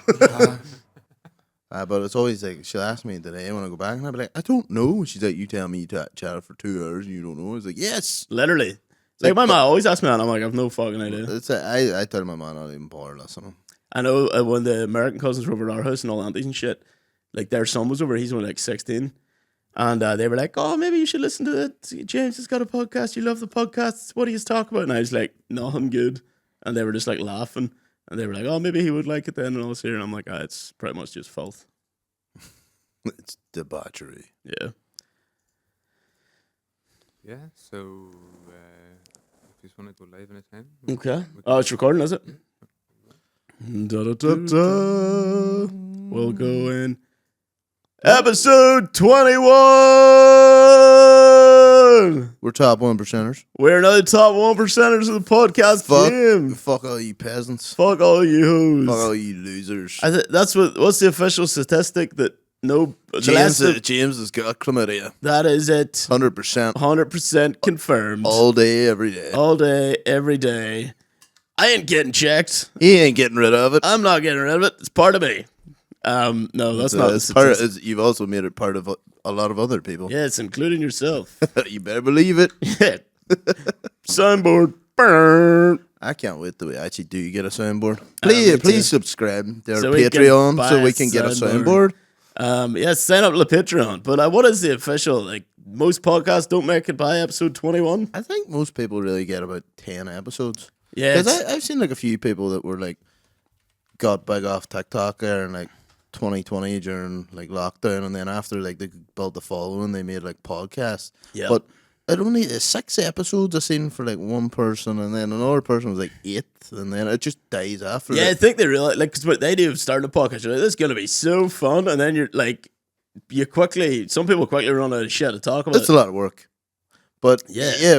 But it's always like, she'll ask me today when I go back, and I'll be like, I don't know. She's like, you tell me you chatted for 2 hours and you don't know. I was like, yes. Literally. Like my mom always asks me that, and I'm like, I have no fucking idea. I tell my mom not even bother listening. I know when the American cousins were over at our house and all aunties and shit, like their son was over, he's only like 16. And they were like, oh, maybe you should listen to it. James has got a podcast. You love the podcast. What do you talk about? And I was like, nothing good. And they were just like laughing. And they were like, oh, maybe he would like it then. And all this here. And I'm like, it's pretty much just filth. It's debauchery. Yeah. Yeah, so if you just want to go live in a time. Okay. Oh, it's recording, is it? Da-da-da-da. We'll go in. Episode 21! We're top 1%ers. We're now the top 1%ers of the podcast game. Fuck all you peasants. Fuck all you hoes. Fuck all you losers. That's what's the official statistic that James has got chlamydia. That is it. 100%. 100% confirmed. All day, every day. All day, every day. I ain't getting checked. He ain't getting rid of it. I'm not getting rid of it. It's part of me. No, that's not the statistic. You've also made it part of a lot of other people. Yeah, it's including yourself. You better believe it. Yeah. Soundboard. Burn. I can't wait till we actually do get a soundboard. Please subscribe to our So Patreon so we can get a soundboard. Yeah, sign up to the Patreon. But what is the official? Like, most podcasts don't make it by episode 21. I think most people really get about 10 episodes. Yeah, because I've seen like a few people that were like got big off TikTok there in like 2020 during like lockdown, and then after like they built the following, they made like podcasts. Yeah, but it only 6 episodes I've seen for like one person, and then another person was like 8, and then it just dies after. Yeah, I think they realize, like, because what they do is starting a podcast, you're like, this is gonna be so fun, and then you're like, some people quickly run out of shit to talk about. It's a lot of work, but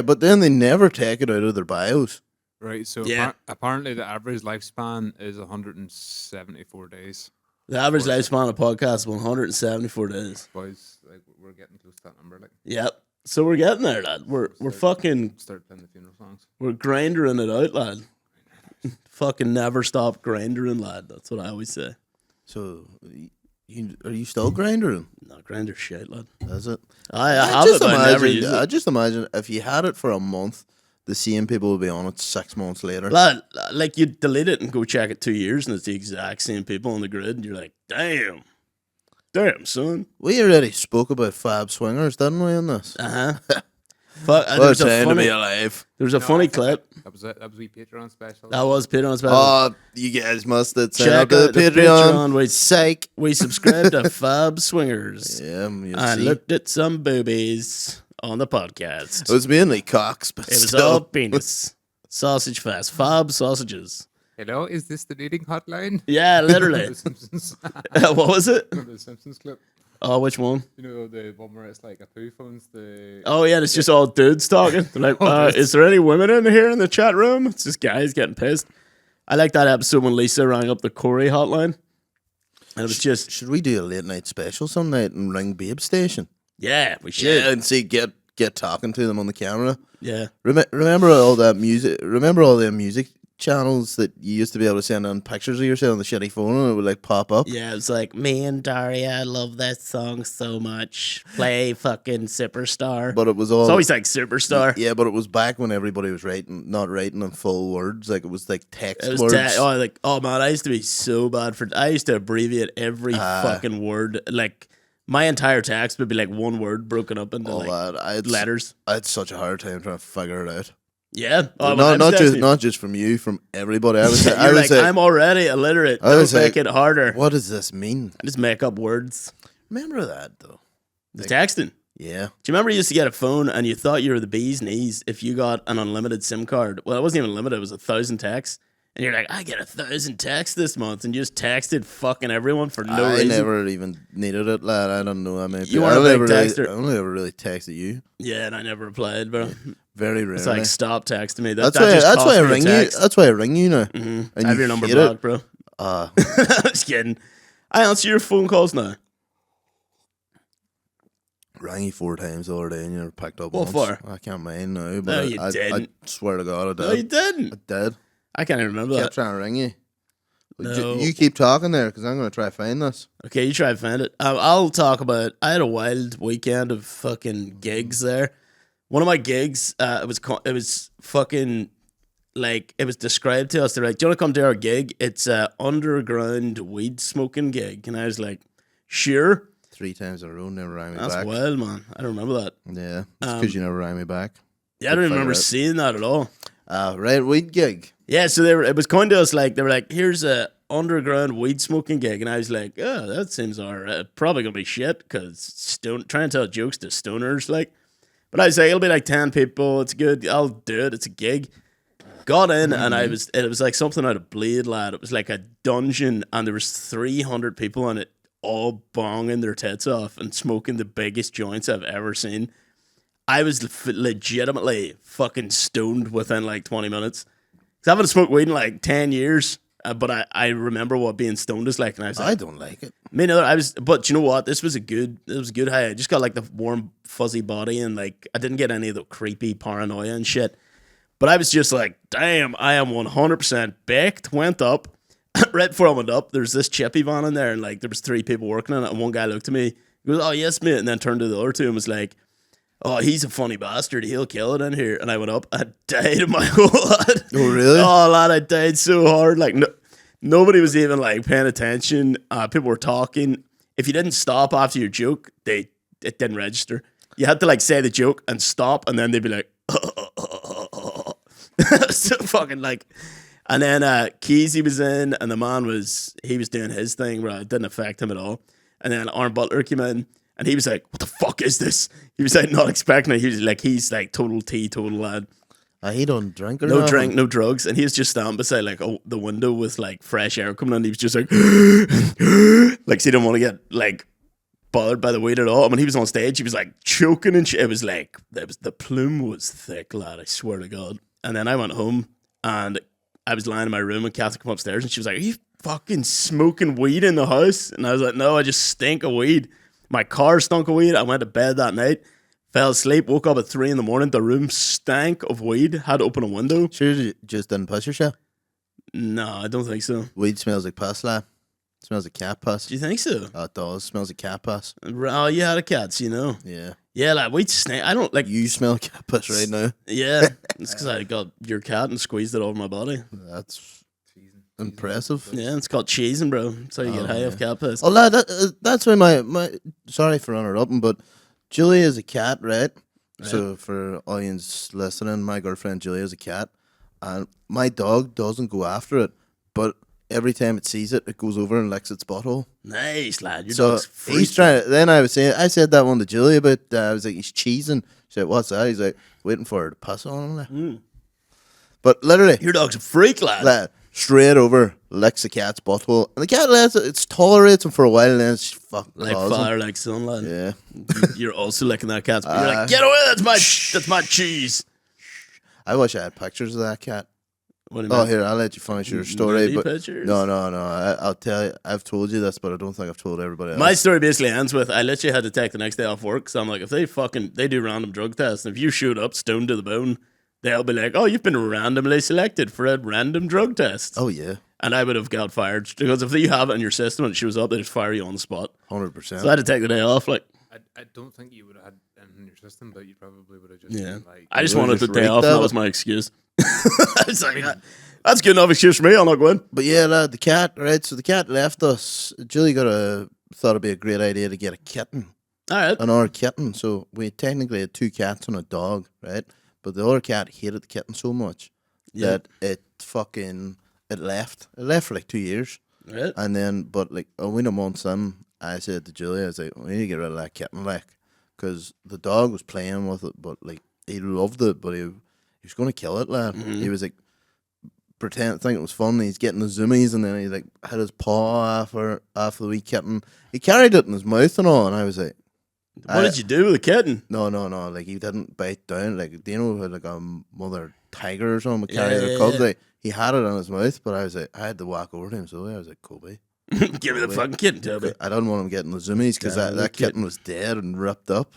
but then they never take it out of their bios. Right, so apparently the average lifespan is 174 days. The average lifespan of podcasts is 174 days. Boys, like, we're getting close to that number. Like, yep. So we're getting there, lad. We're fucking start playing the funeral songs. We're grindering it out, lad. Fucking never stop grindering, lad. That's what I always say. So, are you still grindering? No, grinder shit, lad. Is it? I have it, but I never use it. I just imagine if you had it for a month, the same people will be on it 6 months later. Lad, like, you delete it and go check it 2 years, and it's the exact same people on the grid, and you're like, damn, son. We already spoke about Fab Swingers, didn't we, in this? Fuck, what a time to be alive. There's a funny clip. That was it. That was a Patreon special. That was Patreon special. Oh, you guys must have check out the Patreon. We subscribed to Fab Swingers. Yeah, I looked at some boobies on the podcast. It was mainly cocks, but it was all penis. Sausage fest. Fab sausages. Hello, is this the dating hotline? Yeah, literally. What was it? The Simpsons clip. Oh, which one? You know, the one where it's like a poo phone's the... Oh, yeah, it's just all dudes talking. They're like, is there any women in here in the chat room? It's just guys getting pissed. I like that episode when Lisa rang up the Corey hotline. And it was just... Should we do a late night special some night and ring Babe Station? Yeah, we should. Yeah, and see, get talking to them on the camera. Yeah. Remember all that music? Remember all the music channels that you used to be able to send on pictures of yourself on the shitty phone and it would like pop up? Yeah, it's like, me and Daria love that song so much. Play fucking Superstar. But it was it's always like Superstar. Yeah, but it was back when everybody was not writing in full words. Like it was like text words. Oh man, I used to be so bad I used to abbreviate every fucking word. Like, my entire text would be like one word broken up into letters. I had such a hard time trying to figure it out. Yeah, not just from you, from everybody. I was like, I'm already illiterate. Don't make it harder. What does this mean? I just make up words. Remember that though? The texting. Yeah. Do you remember you used to get a phone and you thought you were the bee's knees if you got an unlimited SIM card? Well, it wasn't even limited. It was 1,000 texts. And you're like, I get 1,000 texts this month, and you just texted fucking everyone for no reason. I never even needed it, lad. I don't know. I mean, you weren't a big texter. I only ever really texted you. Yeah, and I never replied, bro. Very rarely. It's like, stop texting me. That's why I ring you. That's why I ring you now. Mm-hmm. I have your number blocked, bro. I'm just kidding. I answer your phone calls now. Rang you 4 times the other day and you never picked up once. What for? I can't mind now. But no, you didn't. I swear to God, I did. No, you didn't. I did. I can't even remember I that. kept trying to ring you. No. You keep talking there because I'm going to try to find this. Okay, you try to find it. I'll talk about. I had a wild weekend of fucking gigs there. One of my gigs, it was fucking like it was described to us. They're like, "Do you want to come to our gig? It's a underground weed smoking gig." And I was like, "Sure." 3 times in a row, never rang me That's back. wild, man. I don't remember that. Yeah, it's because you never rang me back. Yeah, I don't Good remember figure out. seeing that at all. Right, weed gig. Yeah, so it was kind of us like they were like, "Here's a underground weed smoking gig," and I was like, "Oh, that seems alright. Probably gonna be shit because trying to tell jokes to stoners like." But I was like, "It'll be like 10 people. It's good. I'll do it. It's a gig." Got in and it was like something out of Blade, lad. It was like a dungeon and there was 300 people on it, all bonging their tits off and smoking the biggest joints I've ever seen. I was legitimately fucking stoned within like 20 minutes. Cause I haven't smoked weed in like 10 years, but I remember what being stoned is like. And I was like, I don't like it. me neither. But you know what? This was a good high. I just got like the warm, fuzzy body and like I didn't get any of the creepy paranoia and shit. But I was just like, damn, I am 100% baked. Went up. Right before I went up, there's this chippy van in there, and like there was 3 people working on it, and one guy looked at me, he goes, "Oh yes, mate," and then turned to the other 2 and was like, "Oh, he's a funny bastard. He'll kill it in here." And I went up, I died in my whole head. Oh, really? Oh, lad, I died so hard. Like nobody was even like paying attention. People were talking. If you didn't stop after your joke, it didn't register. You had to like say the joke and stop, and then they'd be like, so fucking like. And then Keezy was in, and the man was doing his thing, right? It didn't affect him at all. And then Aaron Butler came in, and he was like, "What the fuck is this?" He was like, not expecting it. He's like total teetotal lad. He don't drink or No nothing. drink, no drugs. And he was just standing beside like the window with like fresh air coming in. He was just like, like, so he didn't want to get like bothered by the weed at all. I mean, he was on stage, he was like choking and shit. It was like, the plume was thick, lad, I swear to God. And then I went home and I was lying in my room and Catherine came upstairs and she was like, "Are you fucking smoking weed in the house?" And I was like, "No, I just stink of weed." My car stunk of weed. I went to bed that night, fell asleep, woke up at 3 a.m. The room stank of weed, had to open a window. Sure, you just didn't piss yourself? No, I don't think so. Weed smells like piss, lad. It smells like cat piss. Do you think so? Oh, it does. It smells like cat piss. Oh, you had a cat, you know. Yeah. Yeah, like weed stink. I don't like. You smell cat piss right now. Yeah, it's because I got your cat and squeezed it over my body. That's impressive. Yeah, it's called cheesing, bro. That's how you get high off cat piss. Oh, lad, that's why my sorry for interrupting, but Julie is a cat, right? So for audience listening, my girlfriend Julie is a cat, and my dog doesn't go after it, but every time it sees it, it goes over and licks its butthole. Nice, lad. Your So dog's free. he's trying to, then I said that one to Julie about, I was like, he's cheesing. She said, "What's that?" He's like, waiting for her to piss on him. Like. But literally, Your dog's a freak, lad. like, straight over, licks the cat's butthole. And the cat lets it, tolerates him for a while, and then it's fucking Like claws him. fire, like son, lad. Yeah. You're also licking that cat's. You're like, get away! That's my cheese. I wish I had pictures of that cat. What do you Oh, mean? here, I'll let you finish your story. Nudie But pictures? no. I'll tell you. I've told you this, but I don't think I've told everybody else. My story basically ends with I literally had to take the next day off work. So I'm like, if they do random drug tests, and if you shoot up stoned to the bone, they'll be like, "Oh, you've been randomly selected for a random drug test." Oh, yeah. And I would have got fired because if you have it in your system and it shows up, they just fire you on the spot. 100%. So I had to take the day off. Like, I don't think you would have had anything in your system, but you probably would have just yeah, been like. I just You wanted just the day reeked off. And of that was it. my excuse. It's like, that's good enough excuse for me. I'll not go in. But yeah, lad, the cat, right? So the cat left us. Julie thought it'd be a great idea to get a kitten, All right. another kitten. So we technically had 2 cats and a dog, right? But the other cat hated the kitten so much that it left. It left for like 2 years. Right. And then, but like a winter months in, I said to Julie, I was like, "We need to get rid of that kitten, like, because the dog was playing with it, but like he loved it, but he was going to kill it, lad. He was like think it was fun. He's getting the zoomies, and then he like had his paw after the wee kitten. He carried it in his mouth and all, and I was like, What did you do with the kitten? no, like he didn't bite down. Like, do you know how like a mother tiger or something would carry Yeah, their yeah, cubs? yeah. Like, he had it in his mouth, but I was like, I had to walk over to him, so I was like, "Kobe." Give me the fucking kitten, Toby. I don't want him getting the zoomies because Damn, that the kitten was dead and ripped up.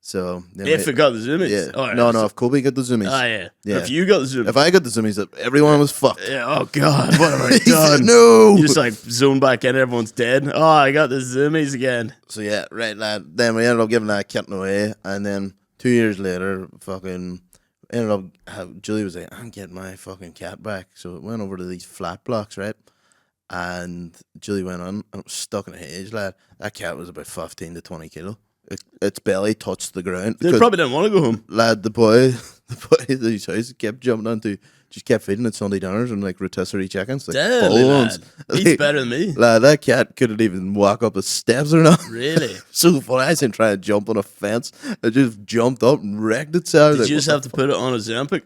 So If it got the zoomies. yeah, Oh, no, if Kobe got the zoomies, yeah. Yeah. If you got the zoomies. if I got the zoomies, everyone was fucked. Yeah, oh God, what have I He said, done? no. You just like zone back in, everyone's dead. Oh, I got the zoomies again. So yeah, right, lad. Then we ended up giving that kitten away, and then 2 years later, fucking ended up. Julie was like, "I'm getting my fucking cat back." So it went over to these flat blocks, right? And Julie went on, and it was stuck in a hedge, lad. That cat was about 15 to 20 kilo. Its belly touched the ground. They probably didn't want to go home. Lad, the boy at his house kept jumping onto, just kept feeding it Sunday dinners and like rotisserie chickens. Like Damn, full lad. ones. He's Like, better than me. lad, that cat couldn't even walk up the steps or not. Really? So funny. I seen trying to jump on a fence. It just jumped up and wrecked itself. Did you just have to put it on a Ozempic?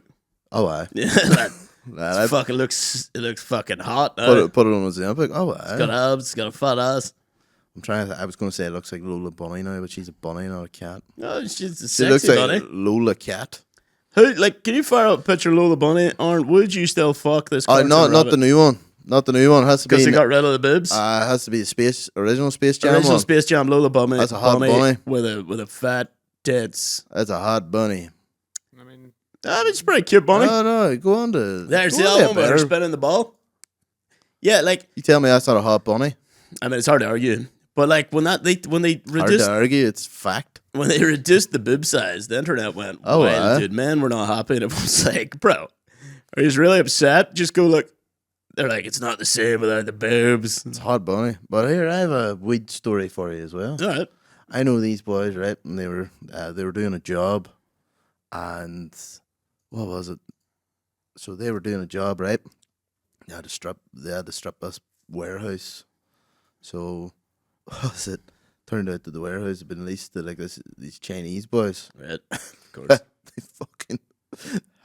Oh, aye. Yeah, lad. Lad, I It looks fucking hot. put it on a Zempic. Oh, aye. It's got abs, it's got a fat ass. I'm trying to. I was going to say it looks like Lola Bunny now, but she's a bunny, not a cat. No, she's a She looks sexy like bunny. Lola Cat. Who, like, can you fire up a picture of Lola Bunny? Or would you still fuck this? Oh, not the new one. Not the new one. Has to be. Because they got rid of the boobs. Has to be the original Space Jam Original one. Space Jam Lola Bunny. That's a hot bunny. with a fat tits. That's a hot bunny. I mean, It's a pretty cute bunny. No, go on to. There's go the on other to one where they're better. spinning the ball. Yeah, like, You tell me that's not a hot bunny. I mean, it's hard to argue. But like when they Hard reduced to argue. It's fact. when they reduced the boob size, the internet went Oh, wild, dude. Men were not happy. And everyone's like, bro, are you really upset? Just go look. They're like, it's not the same without the boobs. It's a hot bunny. But here, I have a weed story for you as well. All right. I know these boys, right? And they were doing a job, and what was it? So they were doing a job, right? They had to strip this warehouse. So what was it? Turned out that the warehouse had been leased to like these Chinese boys. Right. Of course. They fucking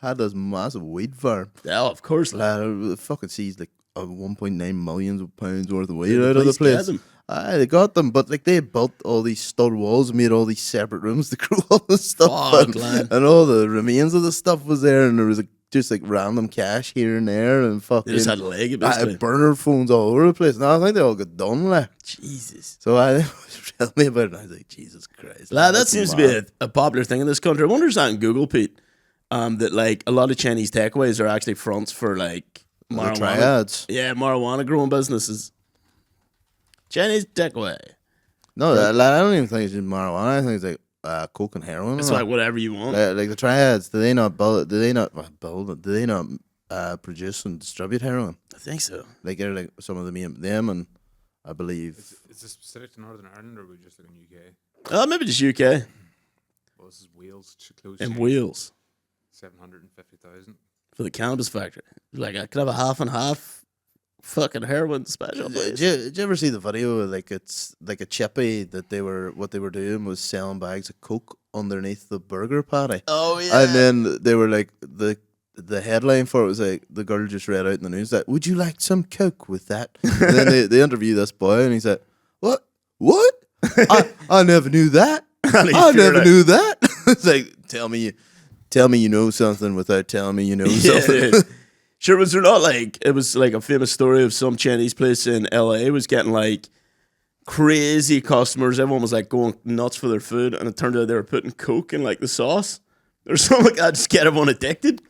had this massive weed farm. Yeah, of course. Lad, it fucking seized like 1.9 millions of pounds worth of weed The out of the police get place. them. Aye, they got them, but like they built all these stud walls, made all these separate rooms to grow all the stuff, Fuck, lad. and all the remains of the stuff was there, and there was like, just like random cash here and there, and fucking They just had to leg it, basically. burner phones all over the place. No, I think they all got done, like. Jesus. So I was telling me about it, and I was like, Jesus Christ, Lad, that that's seems to mad. be a popular thing in this country. I wonder if that in Google, Pete, that like a lot of Chinese takeaways are actually fronts for like The marijuana. triads. Yeah, marijuana growing businesses. Chinese takeaway. No, lad, I don't even think it's just marijuana. I think it's like coke and heroin. It's and like whatever you want. like the triads. Do they not build? Do they not build it? Do they not produce and distribute heroin? I think so. Like they're like some of them, and I believe is this specific to Northern Ireland or are we just like in UK? Maybe just UK Well, this is Wales. Close and to Wales 750,000. for the cannabis factory. Like I could have a half and half fucking heroin special. Did you ever see the video? Like it's like a chippy that what they were doing was selling bags of coke underneath the burger patty. Oh yeah. And then they were like the headline for it was like the girl just read out in the news that would you like some coke with that? And then they interview this boy and he said, What? I never knew that. I never knew that. It's like tell me you know something without telling me you know something. Dude. Sure, was there not like it was like a famous story of some Chinese place in LA was getting like crazy customers. Everyone was like going nuts for their food, and it turned out they were putting coke in like the sauce or something like that, just get everyone addicted.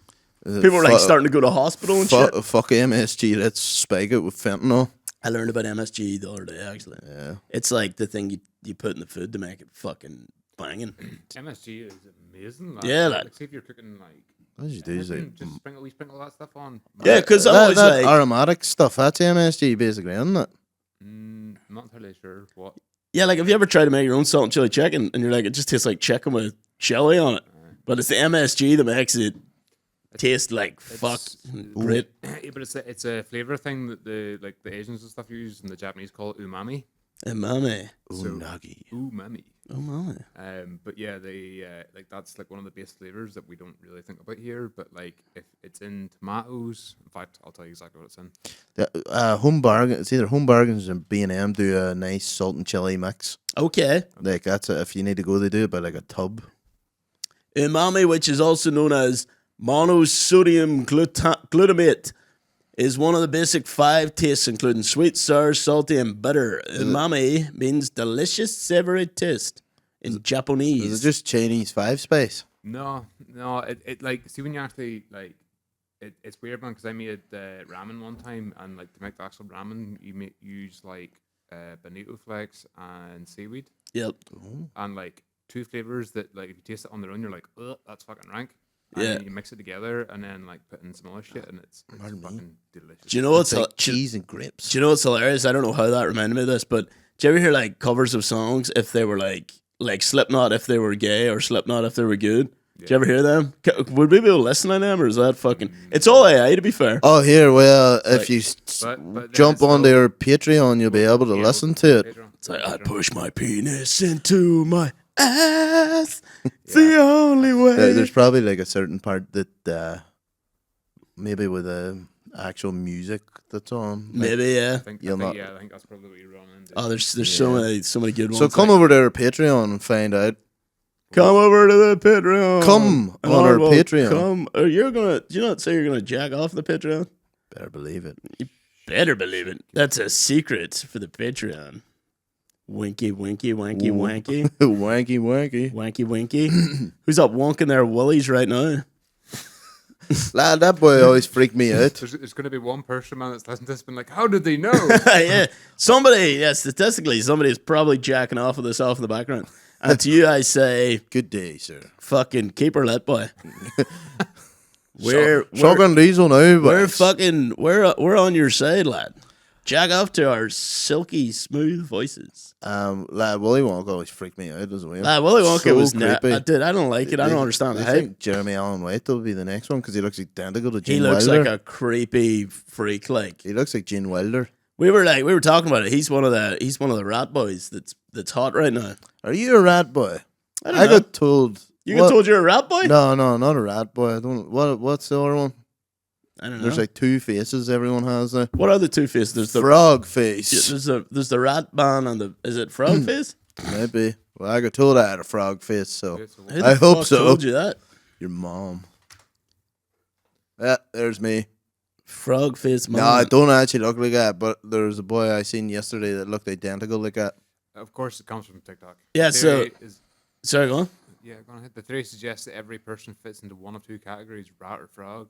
People were like starting to go to hospital and shit. Fuck MSG, let's spike it with fentanyl. I learned about MSG the other day actually. Yeah. It's like the thing you put in the food to make it fucking banging. MSG is amazing. Yeah, like, lad. see if you're cooking like What did you do? Is like, anything, just sprinkle that stuff on. Yeah, because I'm always that like, aromatic stuff, that's MSG basically, isn't it? I'm not entirely sure what. yeah, like have you ever tried to make your own salt and chili chicken and you're like, it just tastes like chicken with chili on it, but it's the MSG that makes it taste like fuck great. Yeah, but it's a flavor thing that the Asians and stuff use, and the Japanese call it umami. Umami. Unagi. Umami. Umami. But yeah, they like that's like one of the base flavors that we don't really think about here. But like if it's in tomatoes, in fact, I'll tell you exactly what it's in. Home Bargain. It's either Home Bargains and B&M do a nice salt and chili mix. Okay. Like that's if you need to go, they do it by like a tub. Umami, which is also known as monosodium glutamate, is one of the basic 5 tastes, including sweet, sour, salty, and bitter. Umami means delicious, savory taste. in Japanese. Is it just Chinese 5 spice? No, it like, see when you actually like, it's weird, man, because I made ramen one time, and like to make the actual ramen, you use like bonito flakes and seaweed. Yep. And like 2 flavors that, like, if you taste it on their own, you're like, ugh, that's fucking rank. And then you mix it together and then like put in some other shit, and it's fucking delicious. Do you know what's like cheese and grapes? Do you know what's hilarious? I don't know how that reminded me of this, but do you ever hear like covers of songs if they were like Slipknot if they were gay, or Slipknot if they were good? Do you ever hear them? Would we be able to listen to them, or is that fucking... It's all AI, to be fair. Oh, here, well, if you jump on their Patreon, you'll be able to listen to it. It's like, I push my penis into my ass. It's the only way. There's probably like a certain part that maybe with the actual music that's on. Maybe, yeah. I think that's probably what you're running. Oh, there's so many good ones. So come over to our Patreon and find out. Come over to the Patreon. Come on our Patreon. Come. You're gonna. Do you not say you're gonna jack off the Patreon? Better believe it. You better believe it. That's a secret for the Patreon. Winky, winky, wanky, wanky. Wanky, wanky. Wanky, winky. Who's up wonking their willies right now? Lad, that boy always freaked me out. There's going to be one person, man, that's listening to this, been like, how did they know? Yeah. Statistically, somebody's probably jacking off with this off in the background. And to you, I say, good day, sir. Fucking keep her lit, boy. Shotgun diesel now, but we're on your side, lad. Jack off to our silky smooth voices. Lad, Willy Wonka always freaked me out as well. Lad, Willy Wonka was creepy. I don't like it. I don't understand the I hype. think Jeremy Allen White will be the next one because he looks identical to Gene Wilder. He looks Wilder. like a creepy freak. Like he looks like Gene Wilder. We were talking about it. He's one of the rat boys that's hot right now. Are you a rat boy? I don't know. got told. You got told you're a rat boy? No, not a rat boy. I don't. What's the other one? I don't know. There's like 2 faces everyone has now. What are the 2 faces? There's the frog face. There's the rat man and is it frog face? Maybe. Well, I got told I had a frog face, so Who the I hope fuck so. Told you that? Your mom. Yeah, there's me. Frog face mom. No, I don't actually look like that, but there's a boy I seen yesterday that looked identical like that. Of course, it comes from TikTok. Yeah, sorry, go on. Yeah, go ahead. The theory suggests that every person fits into one of 2 categories, rat or frog.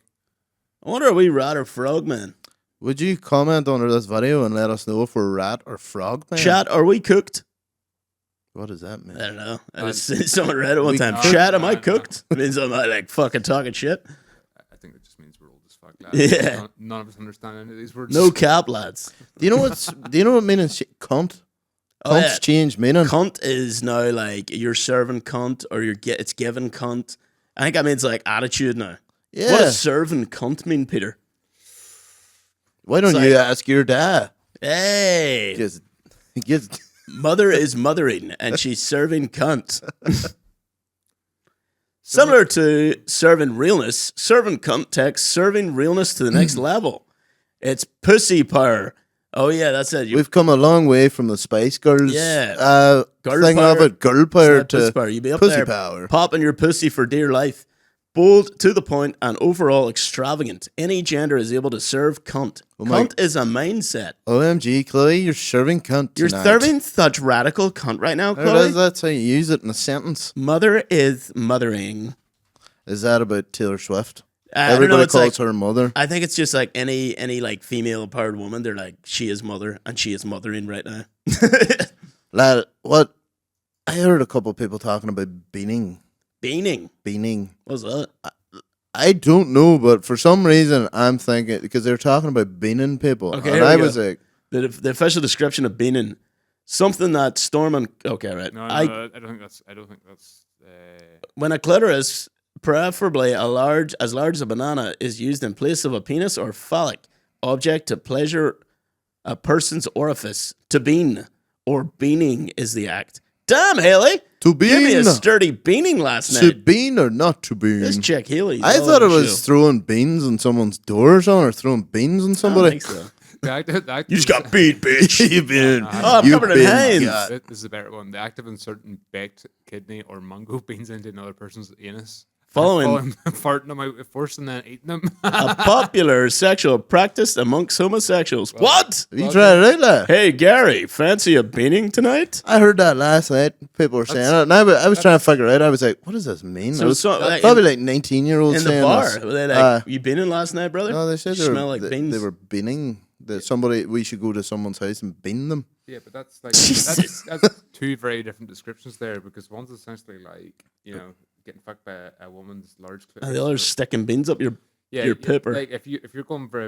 I wonder, are we rat or frog, man? Would you comment under this video and let us know if we're rat or frog, man? Chat, are we cooked? What does that mean? I don't know. I just seen someone read it one time. No, Chat, am I no. cooked? It means I'm like fucking talking shit. I think it just means we're old as fuck, lads. Yeah. None of us understand any of these words. No cap, lads. Do you know what meaning cunt? Cunt's changed meaning. Cunt is now like you're serving cunt or it's given cunt. I think that means like attitude now. Yeah. What does serving cunt mean, Peter? Why don't you ask your dad? Hey. Just Mother is mothering and she's serving cunt. Similar to serving realness, serving cunt takes serving realness to the next level. It's pussy power. Oh yeah, that's it. We've come a long way from the Spice Girls Girl thing power. of it, girl power to pussy power. You be up pussy there power. popping your pussy for dear life. Bold, to the point, and overall extravagant. Any gender is able to serve cunt. Cunt is a mindset. OMG, Chloe, you're serving cunt You're tonight. serving such radical cunt right now, Chloe. That's how you use it in a sentence. Mother is mothering. Is that about Taylor Swift? I don't know, Everybody it's calls like- her mother. I think it's just like any like female powered woman. They're like, she is mother and she is mothering right now. Lad, what? I heard a couple of people talking about beaning. Beaning. What's that? I don't know, but for some reason I'm thinking because they're talking about beaning people, Okay, and here we I go. was like, The official description of beaning, something that storming. Okay, right. No, I don't think that's. When a clitoris, preferably as large as a banana, is used in place of a penis or phallic object to pleasure a person's orifice, to bean or beaning is the act. Damn, Haley! to bean. Give me a sturdy beaning last To night. bean or not to bean? This chick Haley. I thought it was throwing beans on someone's door or something, or throwing beans on I somebody. don't think so. The active, You just got beat, bitch. You've been, Oh, I'm you've covered in been Heinz. got. This is a better one. The act of inserting baked kidney or mungo beans into another person's anus. Following farting them out first and then eating them. a popular sexual practice amongst homosexuals. What? You tried it out, lad? Hey, Gary, fancy a beaning tonight? I heard that last night. People were saying it. And I was trying to figure it out. I was like, what does this mean? So It was like, probably like 19-year-olds in the saying bar. this. Were they like, you been in last night, brother? No, they said You they smell were, like beans. they were beaning. We should go to someone's house and bean them. Yeah, but that's like Jesus. that's two very different descriptions there, because one's essentially like, getting fucked by a woman's large clitoris. And the other's sticking beans up your pip. Or like if you're going for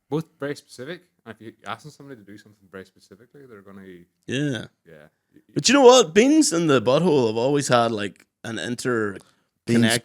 both very specific, and if you're asking somebody to do something very specifically, they're gonna yeah. yeah. But you know what? Beans in the butthole have always had like an interconnected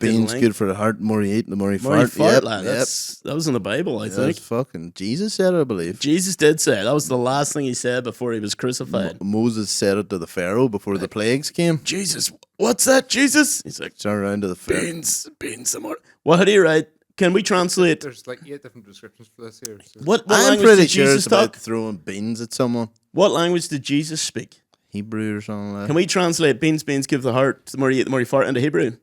Beans link. good for the heart. The more you eat, the more you More you fart. fart, Yep, lad. yep. That was in the Bible, I think. That's fucking Jesus said it, I believe. Jesus did say it. That was the last thing he said before he was crucified. Moses said it to the Pharaoh before the plagues came. Jesus, what's that, Jesus? He's like, Turn around to the Pharaoh. beans some more. What did he write? Can we translate? There's like 8 different descriptions for this here. So. What I'm language pretty did sure Jesus it's about talk? throwing beans at someone. What language did Jesus speak? Hebrew or something like that. Can we translate beans, give the heart, the more you eat, the more you fart into Hebrew?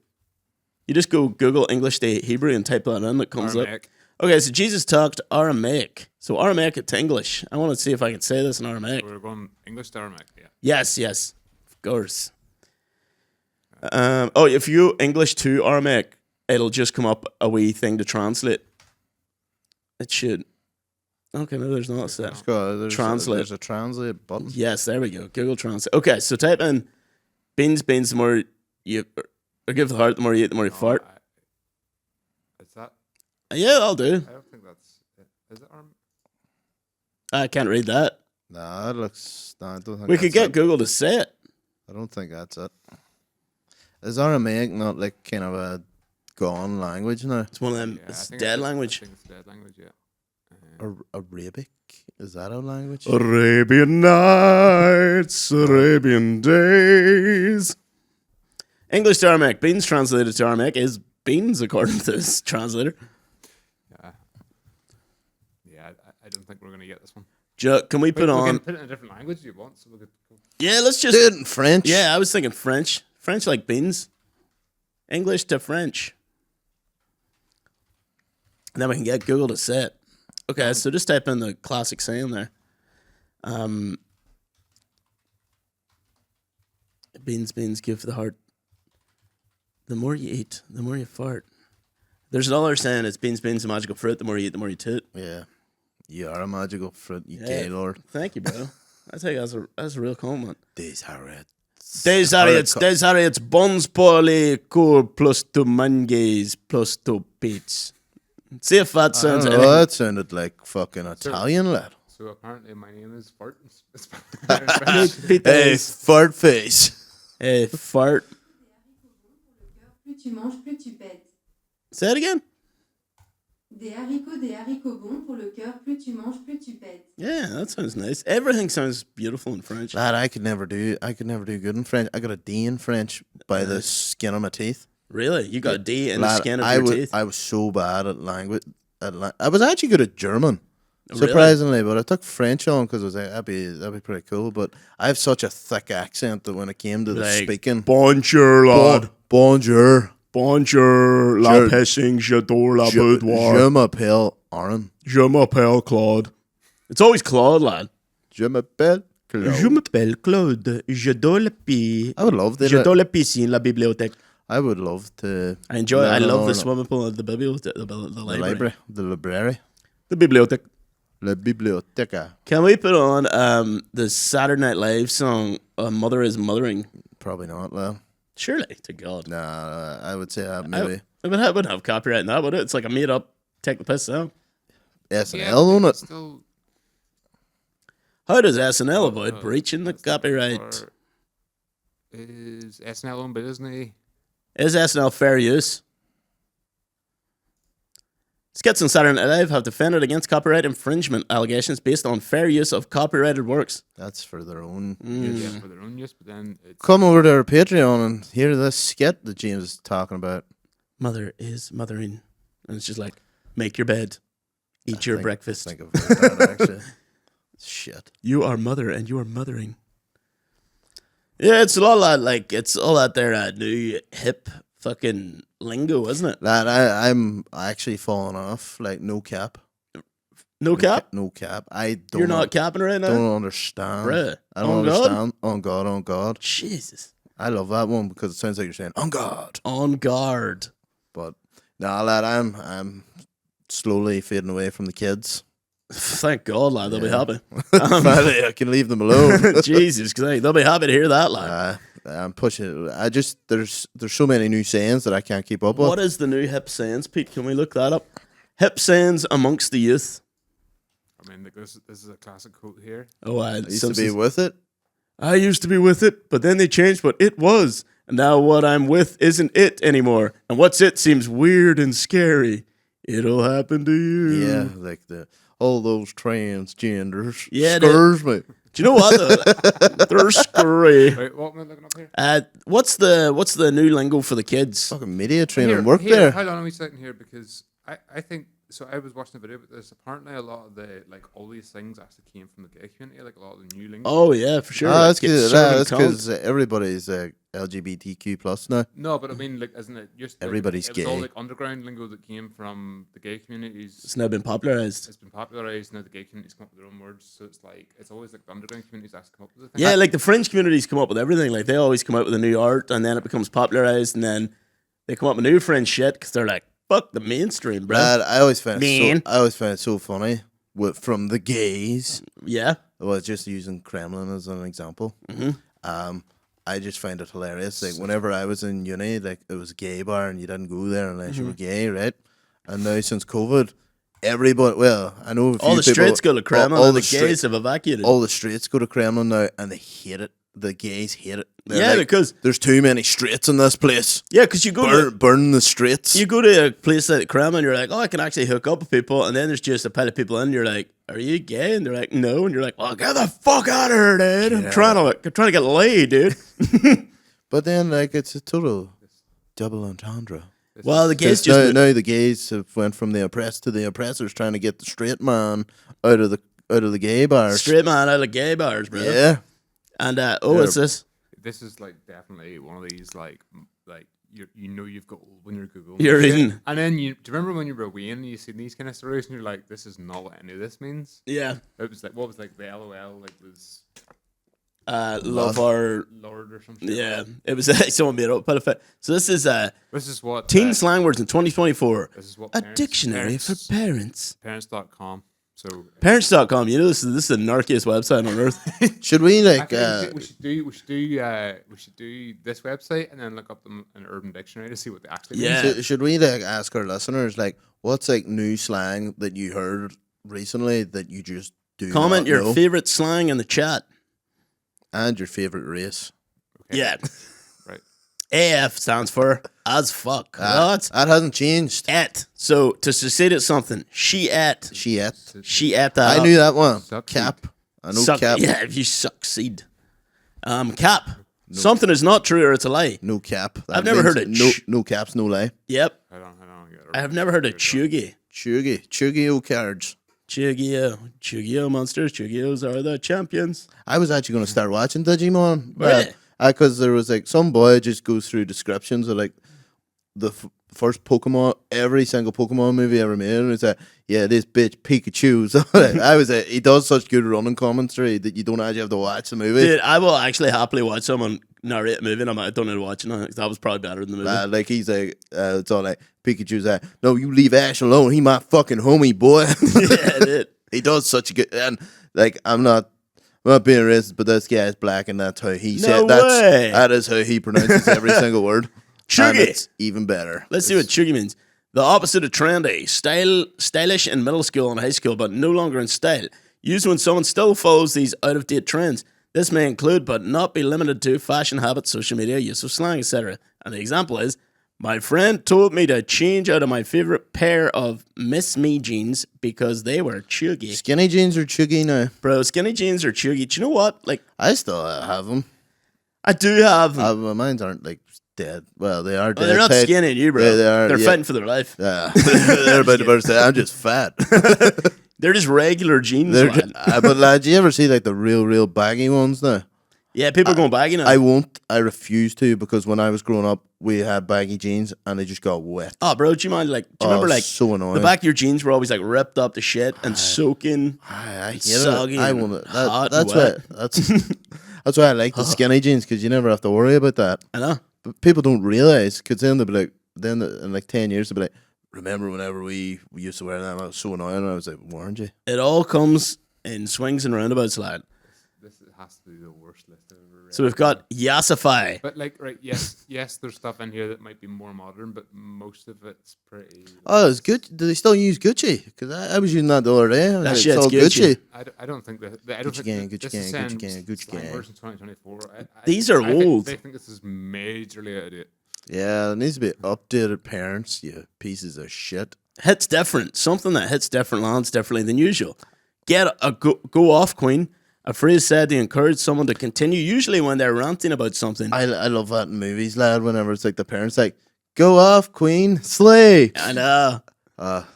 You just go Google English to Hebrew and type that in, it comes Aramaic. up. Okay, so Jesus talked Aramaic. So Aramaic to English. I want to see if I can say this in Aramaic. We're going English to Aramaic, yeah. Yes, of course. If you English to Aramaic, it'll just come up a wee thing to translate. It should. Okay, no, there's not a set. Translate. There's a translate button. Yes, there we go. Google Translate. Okay, so type in beans, the more you, or give the heart, the more you eat, the more you fart. Is that? Yeah, I'll do. I don't think that's it. Is it I can't read that. Nah, it looks. Nah, I don't think We could that's get it. Google to say it. I don't think that's it. Is Aramaic not like kind of a gone language now? It's one of them. Yeah, It's I think dead I language. think it's dead language, yeah. Arabic? Is that a language? Arabian Nights, Arabian Days. English to Aramaic. Beans translated to Aramaic is beans, according to this translator. Yeah, I don't think we're going to get this one. Can we put We on? can put it in a different language if you want. So we could. Yeah, let's just. Do it in French. Yeah, I was thinking French. French like beans. English to French. And then we can get Google to say it. Okay, so just type in the classic saying there. Beans, give the heart. The more you eat, the more you fart. There's another saying, it's beans, a magical fruit. The more you eat, the more you toot. Yeah. You are a magical fruit, you gay lord. Thank you, bro. I think that's a real compliment. Des Harriets. Des Harriets, bons pour les cours plus to mangays plus to beats. See if that sounds anything. Oh, that sounded like fucking Italian, lad. So apparently my name is Fart. Hey, fart face. Hey, fart. Plus tu manges, plus tu pètes. Say it again. Des haricots bons pour le cœur. Plus tu manges, plus tu pètes. Yeah, that sounds nice. Everything sounds beautiful in French. Lad, I could never do good in French. I got a D in French by the skin of my teeth. Really? You got a D in Lad, the skin of your teeth? I was so bad at language. I was actually good at German, Really? surprisingly, but I took French on because I was like, that'd be pretty cool. But I have such a thick accent that when it came to the Like, speaking, Bonjour, lad. bonjour, Bonjour, la Je- pissing, j'adore la je boudoir. m'appelle Aaron, Je m'appelle Claude. It's always Claude, lad. je m'appelle Claude. Je m'appelle Claude. J'adore la pi. I would love to. J'adore la piscine, la bibliothèque. I would love to. I learn love on the swimming pool at the bibliothèque, the library. The library, The bibliothèque. la biblioteca. Can we put on the Saturday Night Live song, Mother is Mothering? Probably not, though. Surely, to God. Nah, I would say that maybe It wouldn't have copyright in that, would it? It's like a made up, take the piss song. SNL on it. Still, How does SNL avoid breaching the copyright? or is SNL owned by Disney? Is SNL fair use? Skits on Saturday Night Live have defended against copyright infringement allegations based on fair use of copyrighted works. That's for their own. Yeah, for their own use, but then it's Come over to our Patreon and hear this skit that James is talking about. Mother is mothering. And it's just like, make your bed, eat your breakfast. I think I've heard that actually. Shit. You are mother and you are mothering. Yeah, it's a lot like, it's all out there new hip fucking lingo, isn't it? Lad, I'm actually falling off. Like, no cap. No cap? No cap. I don't. You're not capping right now? Don't understand. Bruh. I don't On God? understand. On God, on God. Jesus. I love that one because it sounds like you're saying on God. On guard. But nah, lad, I'm slowly fading away from the kids. Thank God, lad. They'll be happy. Finally, I can leave them alone. Jesus Christ. They'll be happy to hear that, lad. I'm pushing it. There's so many new sayings that I can't keep up with. What is the new hip sayings, Pete? Can we look that up? Hip sayings amongst the youth. I mean, like, this is a classic quote here. Oh, I used to be with it. I used to be with it, but then they changed what it was. And now what I'm with isn't it anymore. And what's it seems weird and scary. It'll happen to you. Yeah, like all those transgenders. Yeah, scares me. Do you know what? They're scary. Wait, what am I looking up here? What's the new lingo for the kids? Fucking media training Here, work here, there. Hold on a wee second here, because I think so. I was watching a video about this. Apparently, a lot of the all these things actually came from the gay community, like a lot of the new lingo. Oh yeah, for sure. That's Get good. serving That's cunt. because everybody's LGBTQ plus now. No, but I mean, like, isn't it just Everybody's it was all gay. like underground lingo that came from the gay communities. It's now been popularized. It's been popularized now. The gay communities come up with their own words, so it's like it's always like the underground communities actually come up with the thing. Yeah, like the fringe communities come up with everything. Like they always come out with a new art, and then it becomes popularized, and then they come up with new fringe shit because they're like, "Fuck the mainstream, bro." Lad, I always found Man. it so funny from the gays. Yeah. I was just using Kremlin as an example. I just find it hilarious. Like whenever I was in uni, like it was a gay bar and you didn't go there unless you were gay, right? And now since COVID, everybody, well, I know a few All the people, straights go to Kremlin, all and the the gays have evacuated. all the straights go to Kremlin now, and they hate it. The gays hate it. They're Yeah, like, because there's too many straights in this place. you go Burn the streets. you go to a place like the Kremlin, you're like, oh, I can actually hook up with people, and then there's just a pile of people in, and you're like, are you gay? And they're like, no, and you're like, well, get the fuck out of here, dude. I'm trying to get laid, dude. But then, like, it's a total double entendre. Well, the gays 'Cause just now the gays have went from the oppressed to the oppressors, trying to get the straight man out of the gay bars. straight man out of gay bars, bro. Yeah. And what's this? This is like definitely one of these like you've got old when you're Googling. You're shit. reading. And then do you remember when you were wee and you seen these kind of stories and you're like, this is not what any of this means? Yeah. It was like, what was like the LOL, like was Love our Lord or something. yeah. It was someone made up. So this is This is what teen slang words in 2024. this is what A dictionary for parents. parents.com. So Parents.com. You know this is the narkiest website on earth. Should we I like? think we should do this website and then look up an Urban Dictionary to see what they actually mean. Yeah. Should we like ask our listeners like what's like new slang that you heard recently that you just do Comment not your know? favorite slang in the chat. And your favorite race. Okay. Yeah. Right. AF stands for as fuck. What? That hasn't changed. Et. So to succeed at something, she ate. She ate. She ate that. I up. knew that one. Succeed. Cap. I know Suck- cap. Yeah, if you succeed. Cap. Something is not true or it's a lie. No cap. That I've never means heard it. No caps, no lie. Yep. Hold on. I have never heard of chuggy. Chuggy-O cards. Chuggy-O monsters. Chuggy-Os are the champions. I was actually going to start watching Digimon. Really? Because there was like some boy just goes through descriptions of like the first Pokemon, every single Pokemon movie ever made, and it's like, yeah, this bitch Pikachu. So I was like, he does such good running commentary that you don't actually have to watch the movie. Dude, I will actually happily watch someone narrate a movie and I don't need to watch it. That was probably better than the movie. Like he's like, it's all like Pikachu's like, no, you leave Ash alone. He my fucking homie, boy. Yeah, dude. He does such a good, and like I'm not being racist, but this guy's black, and that's how he said. way. That is how he pronounces every single word. And Chuggy. it's even better. Let's see what chuggy means. The opposite of trendy. Stylish in middle school and high school, but no longer in style. Used when someone still follows these out-of-date trends. This may include, but not be limited to, fashion habits, social media, use of slang, etc. And the example is, my friend told me to change out of my favorite pair of Miss Me jeans because they were chuggy. Skinny jeans are chuggy now. Bro, skinny jeans are chuggy. Do you know what? Like, I still have them. I do have them. Mine aren't like dead. Well, they are dead. Oh, they're not tight. skinny, you bro. Yeah, they are, They're yeah. fighting for their life. Yeah, they're about to burst out. I'm just fat. They're just regular jeans, They're, lad. but lad, do you ever see like the real baggy ones now? Yeah, people are going baggy now. I won't. I refuse to, because when I was growing up, we had baggy jeans and they just got wet. Oh, bro, do you mind, like, do you remember, like, so annoying. the back of your jeans were always, like, ripped up to shit and soaking, I hate soggy, it. I and want it. hot That's and wet. why. That's why I like the skinny jeans, because you never have to worry about that. I know. But people don't realize, because then they'll be like, in like 10 years they'll be like, remember whenever we used to wear them? I was so annoying. And I was like, warned you. It all comes in swings and roundabouts, lad. This has to be the worst list I've ever read. So we've got Yassify. But like, right, yes, there's stuff in here that might be more modern, but most of it's pretty. Oh, it's good. Do they still use Gucci? Because I was using that the other day. That It's shit's all Gucci. I don't think that. I don't Gucci think gang, that Gucci this is gang, Gucci saying gang, Gucci slang gang. words in 2024. These are old. They think this is majorly out of date. Yeah, it needs to be updated, parents. You pieces of shit. Hits different. Something that hits different lands differently than usual. Get a go off, Queen. A phrase said to encourage someone to continue, usually when they're ranting about something. I love that in movies, lad. Whenever it's like the parents like, "Go off, Queen, slay." And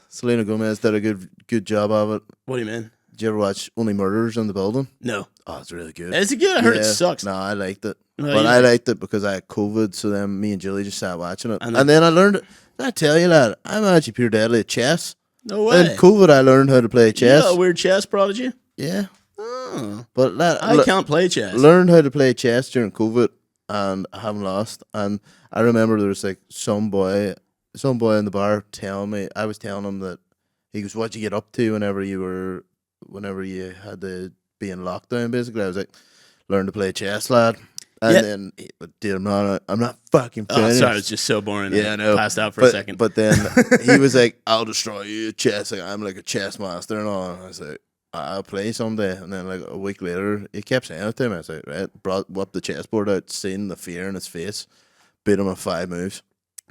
Selena Gomez did a good job of it. what do you mean? Did you ever watch Only Murders in the Building? No. Oh, it's really good. Is it good? I heard it Yeah. sucks. No, I liked it. No, But you- I liked it because I had COVID, so then me and Julie just sat watching it. And And then I learned, did I tell you, lad, I'm actually pure deadly at chess. No way. In COVID, I learned how to play chess. You a weird chess prodigy? Yeah. Oh. But lad, I can't play chess. learned how to play chess during COVID, and I haven't lost. And I remember there was like some boy in the bar telling me, I was telling him that, he goes, "What'd you get up to whenever you had to be in lockdown?" Basically, I was like, "Learn to play chess, lad." And Yeah. then, but dude, I'm not fucking Oh, finished. sorry, it's just so boring. Yeah, I know. Passed out for but, a second. But then he was like, "I'll destroy you at chess. Like, I'm like a chess master and all." And I was like, "I'll play someday." And then like a week later, he kept saying it to me. I was like, "Right," whipped the chessboard out, seeing the fear in his face, beat him in 5 moves.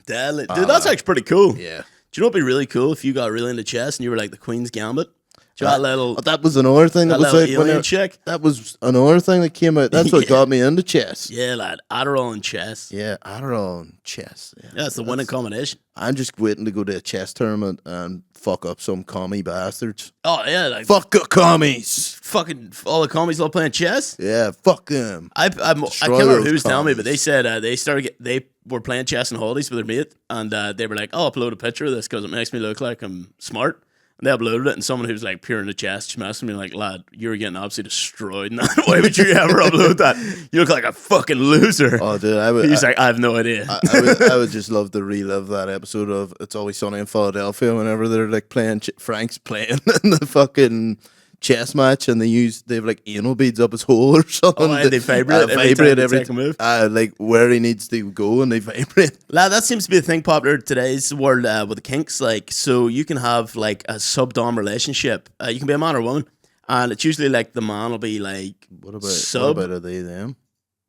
Dude, that's actually pretty cool. Yeah. Do you know what'd be really cool if you got really into chess and you were like the Queen's Gambit? Do you know that little, But that was another thing that was little like alien whenever, chick? that was another thing that came out. That's what Yeah. got me into chess. Yeah, lad. Adderall and chess. Yeah, Adderall and chess. Yeah, That's the winning combination. I'm just waiting to go to a chess tournament and fuck up some commie bastards. Oh, yeah. Like, Fuck the commies. fucking all the commies love playing chess. Yeah, fuck them. I can't Destroy remember those who was telling me, but they commies. said they were playing chess on holidays with their mate, and they were like, "Oh, upload a picture of this because it makes me look like I'm smart." And they uploaded it, and someone who was like pure into chess just messaged me like, "Lad, you're getting absolutely destroyed. Now. Why would you ever upload that? You look like a fucking loser." Oh, dude, I would. He's like, "I have no idea." I would just love to relive that episode of It's Always Sunny in Philadelphia whenever they're like playing Frank's playing in the fucking chess match and they've like anal beads up his hole or something. Oh, and they vibrate every time they take a move. Like where he needs to go and they vibrate. Lad, that seems to be a thing popular in today's world with the kinks. Like, so you can have like a sub-dom relationship. You can be a man or woman, and it's usually like the man will be like What about sub. are they them?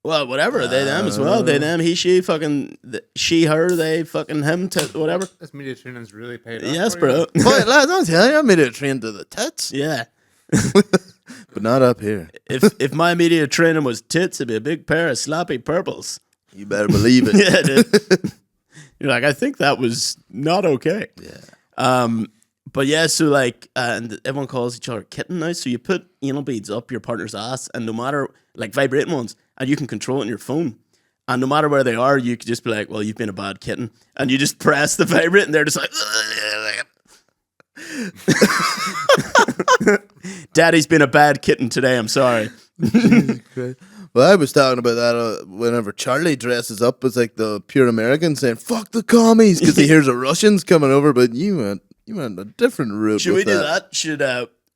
Well, whatever. They, them as well. They, them, he, she, fucking, she, her, they, fucking him, whatever. This media training's really paid off. Yes, for you. bro. Boy, lads, I'm telling you, I made it train to the tits, Yeah. but not up here. If my media training was tits, it'd be a big pair of sloppy purples. You better believe it. Yeah, dude. You're like, I think that was not okay. Yeah. But yeah, so like, and everyone calls each other kitten now. So you put anal beads up your partner's ass, and no matter, like vibrating ones, and you can control it on your phone. And no matter where they are, you could just be like, well, you've been a bad kitten. And you just press the vibrate, and they're just like, Daddy's been a bad kitten today, I'm sorry. Well, I was talking about that whenever Charlie dresses up as like the pure American saying "fuck the commies" because he hears the Russians coming over. But you went a different route. Should we with do that? Should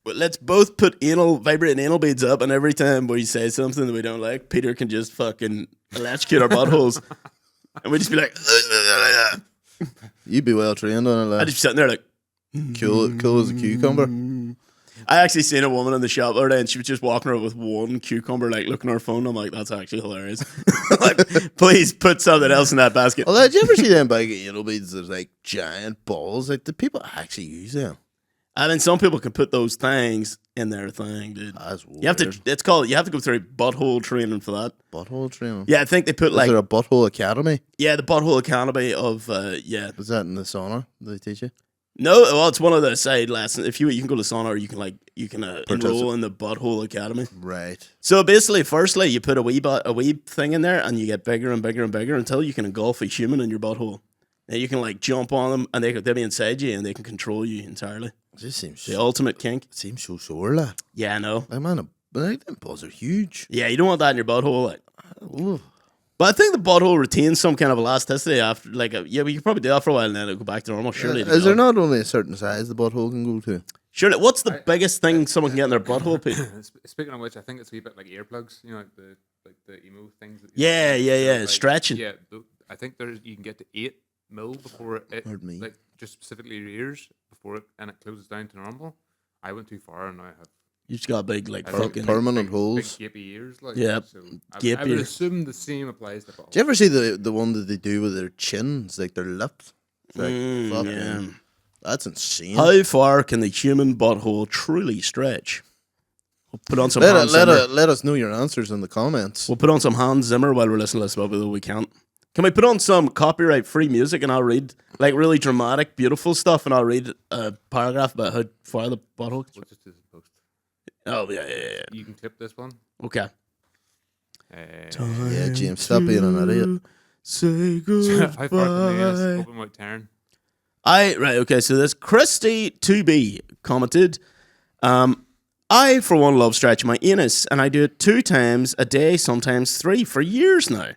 let's both put vibrating anal beads up, and every time we say something that we don't like, Peter can just fucking electrocute our buttholes, and we just be like, You'd be well trained on it, I lad. just be sitting there like. Cool as a cucumber. I actually seen a woman in the shop the other day, and she was just walking around with one cucumber, like looking at her phone. I'm like, that's actually hilarious. Like, please put something else in that basket. Although, did you ever see them bag of anal beads? There's like giant balls. Like, do people actually use them? And then some people can put those things in their thing, dude. That's weird. You have to. It's called. You have to go through butthole training for that. Butthole training. Yeah, I think they put Is like there a butthole academy? the butthole academy of yeah. Was that in the sauna? Did they teach you? No, well, it's one of the side lessons. If you can go to sauna, or you can enroll in the Butthole Academy. Right. So basically, firstly, you put a wee thing in there, and you get bigger and bigger and bigger until you can engulf a human in your butthole. And you can like jump on them, and they'll be inside you, and they can control you entirely. This seems The ultimate kink. It seems so sore, lad. Yeah, I know. Like, man, like, them balls are huge. Yeah, you don't want that in your butthole. Like. Ooh. But I think the butthole retains some kind of elasticity after, like, yeah, we could probably do that for a while and then it'll go back to normal. Surely. Is there not only a certain size the butthole can go to? Surely. What's the biggest thing someone can get in their butthole, Pete? Speaking of which, I think it's a wee bit like earplugs. You know, like the emo things. That Yeah. like, Stretching. Yeah, I think you can get to 8 mil before it, Pardon me. like just specifically your ears before it closes down to normal. I went too far and now I have. You just got big, like, I have fucking. permanent big, holes. big gapy ears. Like, Yeah, so gape I would ears. assume the same applies to bottles. Do you ever see the one that they do with their chins, like their lips? It's like, fucking, yeah. that's insane. How far can the human butthole truly stretch? We'll put on some Hans Zimmer. Let us know your answers in the comments. We'll put on some Hans Zimmer while we're listening to this, but we can't. Can we put on some copyright-free music and I'll read, like, really dramatic, beautiful stuff, and I'll read a paragraph about how far the butthole can We'll just do the post. Oh, yeah. You can clip this one. Okay. Yeah, James, stop being an idiot. Say How far can the anus open without tearing? Okay, so this Christy 2B commented, I, for one, love stretching my anus, and I do it 2 times a day, sometimes 3, for years now.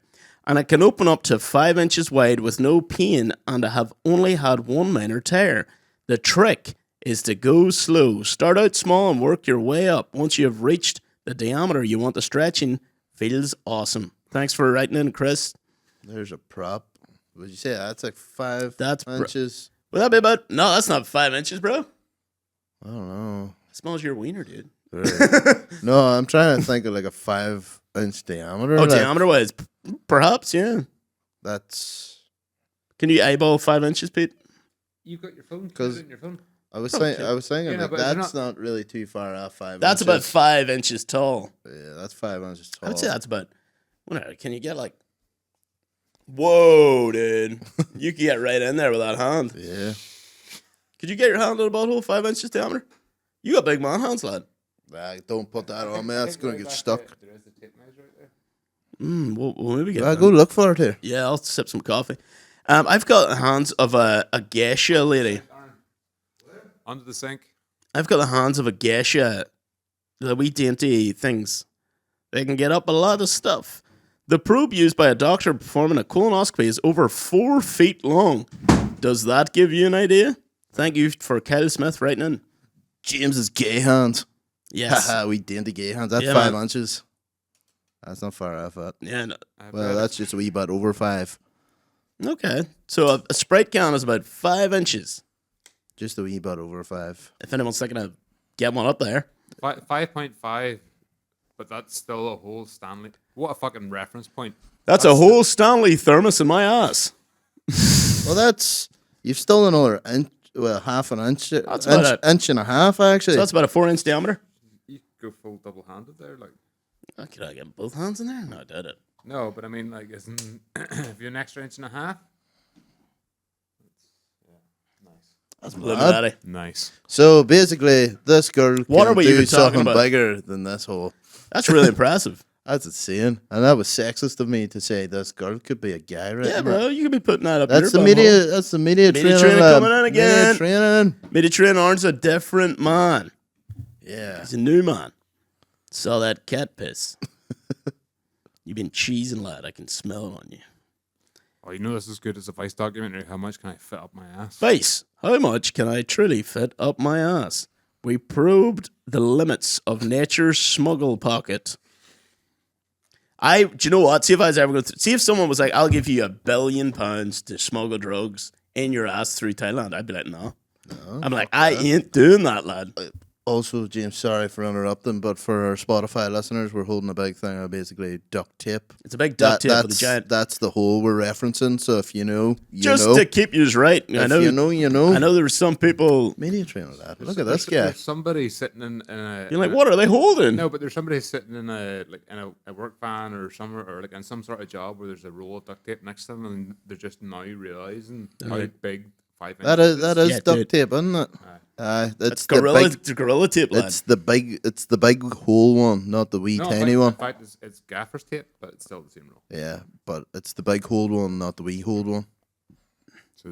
And it can open up to 5 inches wide with no pain, and I have only had 1 minor tear. The trick is to go slow. Start out small and work your way up. Once you have reached the diameter you want, the stretching feels awesome. Thanks for writing in, Chris. There's a prop. Would you say that's like 5 That's inches? Would that be about... No, that's not 5 inches, bro. I don't know. It smells your wiener, dude. No, I'm trying to think of like a 5-inch diameter. Oh, like, diameter-wise, perhaps, yeah. That's. Can you eyeball 5 inches, Pete? You've got your phone. 'Cause- Put it in your phone. I was thinking Yeah, like, but they're that's not really too far off 5 That's inches. about 5 inches tall. Yeah, that's 5 inches tall. I would say that's about... Whatever, can you get like... Whoa, dude. You can get right in there with that hand. Yeah. Could you get your hand in a butthole 5 inches diameter? You got big man hands, lad. Don't put that on me. That's going to get stuck. There is the tape measure right there. We'll maybe get I that. go look for it here. Yeah, I'll sip some coffee. I've got the hands of a geisha lady. Under the sink. I've got the hands of a geisha. The wee dainty things. They can get up a lot of stuff. The probe used by a doctor performing a colonoscopy is over 4 feet long. Does that give you an idea? Thank you for Kyle Smith writing in. James's gay hands. Yes. Haha, we dainty gay hands. That's Yeah, 5 man. inches. That's not far off that. Yeah. No. Well, that's just a wee bit over 5. Okay. So a Sprite can is about 5 inches. Just a wee bit over 5. If anyone's thinking of get one up there. 5.5, but that's still a whole Stanley. What a fucking reference point. That's a whole Stanley thermos in my ass. Well, that's. You've still another inch. Well, half an inch. That's about inch and a half, actually. So that's about a 4-inch diameter. You could go full double-handed there, like. Could I get both hands in there? No, I did it. No, but I mean, like, isn't if you're an extra inch and a half? That's Illuminati. mad. Nice. So basically, this girl What can are we do even talking something about? bigger than this hole. That's really impressive. That's insane. And that was sexist of me to say this girl could be a guy, right? Yeah, bro. You could be putting that up That's the your media. butthole. That's the media Media training. training lad. coming in again. Media training. Mediterranean Orange is a different man. Yeah. He's a new man. Saw that cat piss. You've been cheesing, lad. I can smell it on you. Oh, you know this is good as a Vice documentary. How much can I fit up my ass? Face, how much can I truly fit up my ass? We probed the limits of nature's smuggle pocket. Do you know what? See if I was ever going to... See if someone was like, I'll give you £1 billion to smuggle drugs in your ass through Thailand. I'd be like, no. I'm like, I ain't doing that, lad. Also, James, sorry for interrupting, but for our Spotify listeners, we're holding a big thing of basically duct tape. It's a big duct tape with a giant... That's the hole we're referencing. So if you know, you Just know. to keep you right. If you know, you know. I know there were some people... Media trainer, lad. Look at this guy. There's somebody sitting in a. You're like, what are they holding? No, but there's somebody sitting in a work van or somewhere, or like in some sort of job where there's a roll of duct tape next to them, and they're just now realizing how big 5 That inches. is Yeah, duct dude. tape, isn't it? It's It's the gorilla. big. It's gorilla tape, lad. It's the big whole one, not the wee No, tiny in one. fact, it's gaffer's tape, but it's still the same rule. Yeah, but it's the big hold one, not the wee hold one. So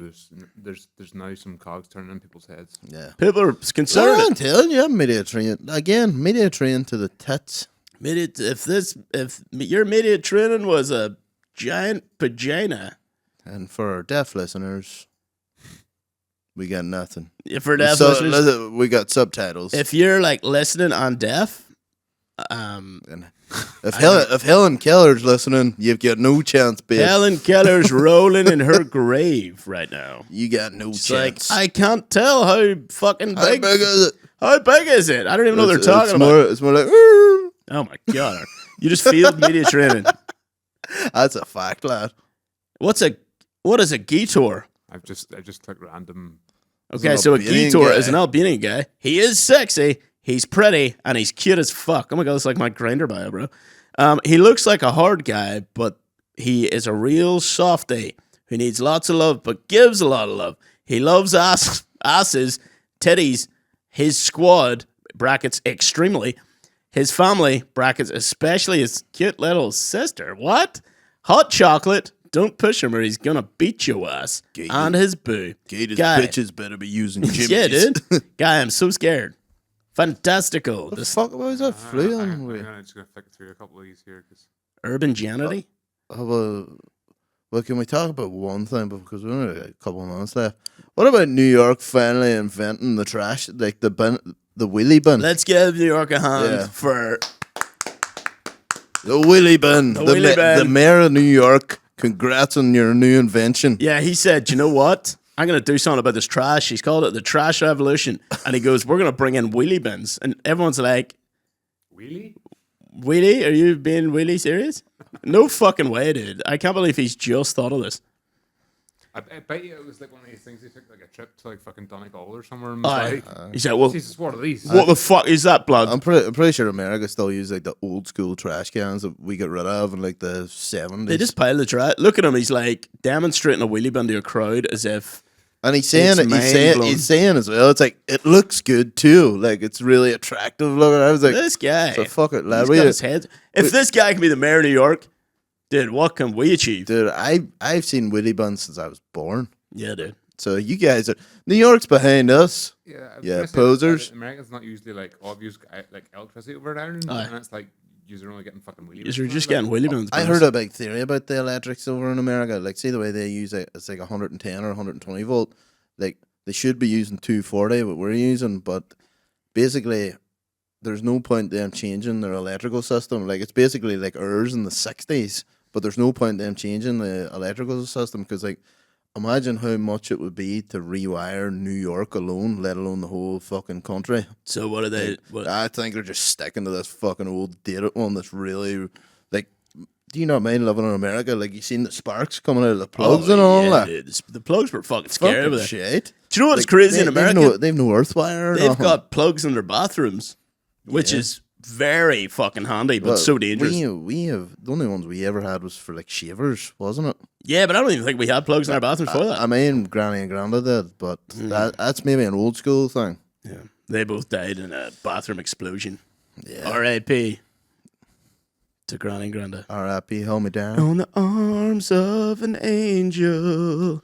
there's now some cogs turning in people's heads. Yeah. People are So concerned. I'm telling you, media train again. Media train to the tits. If your media training was a giant vagina, And for our deaf listeners, we got nothing. if for deaf So, listeners, we got subtitles. if you're like listening on deaf, And if Helen Keller's listening, you've got no chance, bitch. Helen Keller's rolling in her grave right now. You got no It's like, chance. I can't tell how fucking How big. big is it? How big is it? I don't even know what It's- they're talking it's about. It's more like, Oh my god! You just failed media training. that's a fact, lad. What is a Gitor? I've just clicked random. Okay, an so a Albanian Gitor guy. is an Albanian guy. He is sexy. He's pretty, and he's cute as fuck. Oh my god, it's like my Grindr bio, bro. He looks like a hard guy, but he is a real softie who needs lots of love, but gives a lot of love. He loves asses, titties, his squad (brackets extremely), his family (brackets especially his cute little sister). What? Hot chocolate. Don't push him or he's gonna beat your ass. Gated. And his boo. Gated Guy. bitches better be using jimmies. Yeah, dude. Guy, I'm so scared. Fantastical. What the This fuck was that flu on? I'm with? just gonna flick through a couple of these here because urban janity. Well, can we talk about one thing because we only got a couple of minutes left? What about New York finally inventing the trash, like the wheelie bin? Let's give New York a hand Yeah. for The wheelie bin. The wheelie bin. The mayor of New York. Congrats on your new invention. yeah. He said, "You know what? I'm gonna do something about this trash." He's called it the trash revolution, and he goes, "We're gonna bring in wheelie bins," and everyone's like, wheelie. "Wheelie? Are you being really serious?" No fucking way, dude. I can't believe he's just thought of this. I bet you it was like one of these things. He took like a trip to like fucking Donegal or somewhere and was Aye. like, He said, "Well, Jesus, what are these? what the fuck is that, blood?" I'm pretty sure America still use like the old school trash cans that we got rid of in like the 70s. They just pile the trash. Look at him. He's like demonstrating a wheelie bin to a crowd as if. And he's saying It's it. mind-blowing. He's saying as well. It's like it looks good too. Like it's really attractive looking. I was like, This guy. so fuck it, lad. He's got his head. If this guy can be the mayor of New York, dude, what can we achieve? Dude, I've seen wheelie bins since I was born. Yeah, dude. So you guys are New York's behind us. Yeah, I was Yeah, gonna say posers. that America's not usually like obvious like electricity over in Ireland, Aye. and it's like you're only getting fucking wheelie. You're bins just now, getting wheelie bins. I bros. heard a big theory about the electrics over in America. Like, see the way they use it, it's like 110 or 120 volt. Like they should be using 240, what we're using, but basically there's no point them changing their electrical system. Like it's basically like ours in the 60s, but there's no point them changing the electrical system because like imagine how much it would be to rewire New York alone, let alone the whole fucking country. So what are they? What, I think they're just sticking to this fucking old dated one that's really like. Do you not mind living in America? Like you seen the sparks coming out of the plugs and all yeah, that. dude. The plugs were fucking scary Fucking over there. shit. Do you know what's Like, crazy in America? They've no earth wire. or They've nothing. got plugs in their bathrooms, which is very fucking handy, but Well, so dangerous. We have the only ones we ever had was for like shavers, wasn't it? Yeah, but I don't even think we had plugs in our bathrooms for that. I mean, Granny and Granda did, but that's maybe an old school thing. Yeah, they both died in a bathroom explosion. Yeah. R.I.P. to Granny and Granda. R.I.P. Hold me down. On the arms of an angel.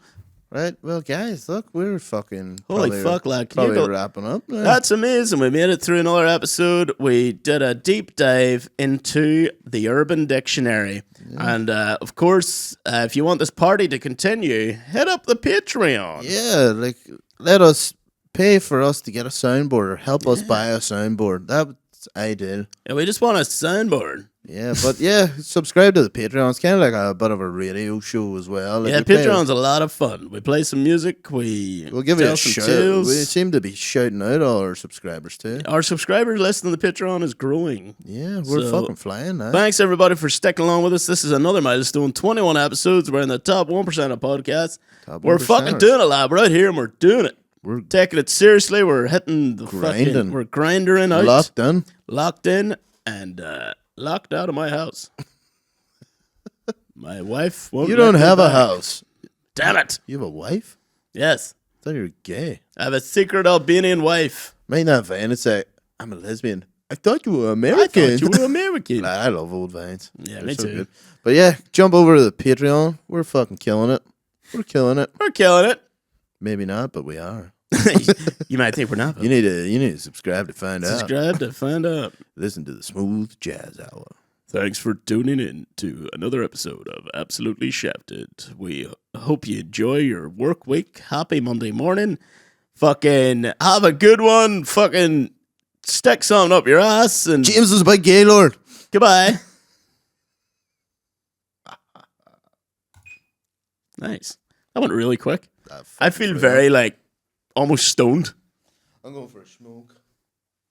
Right. Well, guys, look, we're fucking Holy probably- fuck, lad. Can you Probably go- wrapping up. Yeah. That's amazing. We made it through another episode. We did a deep dive into the Urban Dictionary. And of course, if you want this party to continue, hit up the Patreon. Yeah, like let us pay for us to get a soundboard or help us buy a soundboard. That's ideal. Yeah, we just want a soundboard. Yeah, but yeah, subscribe to the Patreon. It's kind of like a bit of a radio show as well. Like Yeah, we play- Patreon's a lot of fun. We play some music. We'll give you tell a some shout. tales. We seem to be shouting out all our subscribers too. Our subscriber list on the Patreon is growing. Yeah, we're So, fucking flying now. Thanks, everybody, for sticking along with us. This is another milestone. 21 episodes. We're in the top 1% of podcasts. Top We're 1%ers. fucking doing it, lad. We're out here and we're doing it. We're Taking it seriously. We're hitting the Grinding. fucking... We're grinding out. Locked in. And locked out of my house. My wife won't You let don't me have a back. house. Damn it. You have a wife? Yes. thought you were gay. I have a secret Albanian wife. Mind that Vine and say, I'm a lesbian. I thought you were I American. thought you were American. Nah, I love old Vines. Yeah, They're me so too. good. But yeah, jump over to the Patreon. We're fucking killing it. We're killing it. We're killing it. Maybe not, but we are. You might think we're not. You need to subscribe to find out. Subscribe to find out. Listen to the Smooth Jazz Hour. Thanks for tuning in to another episode of Absolutely Shafted. We hope you enjoy your work week. Happy Monday morning. Fucking have a good one. Fucking stick something up your ass. And James is a big gay lord. goodbye. Nice. That went really quick. I feel very, like, almost stoned. I'm going for a smoke.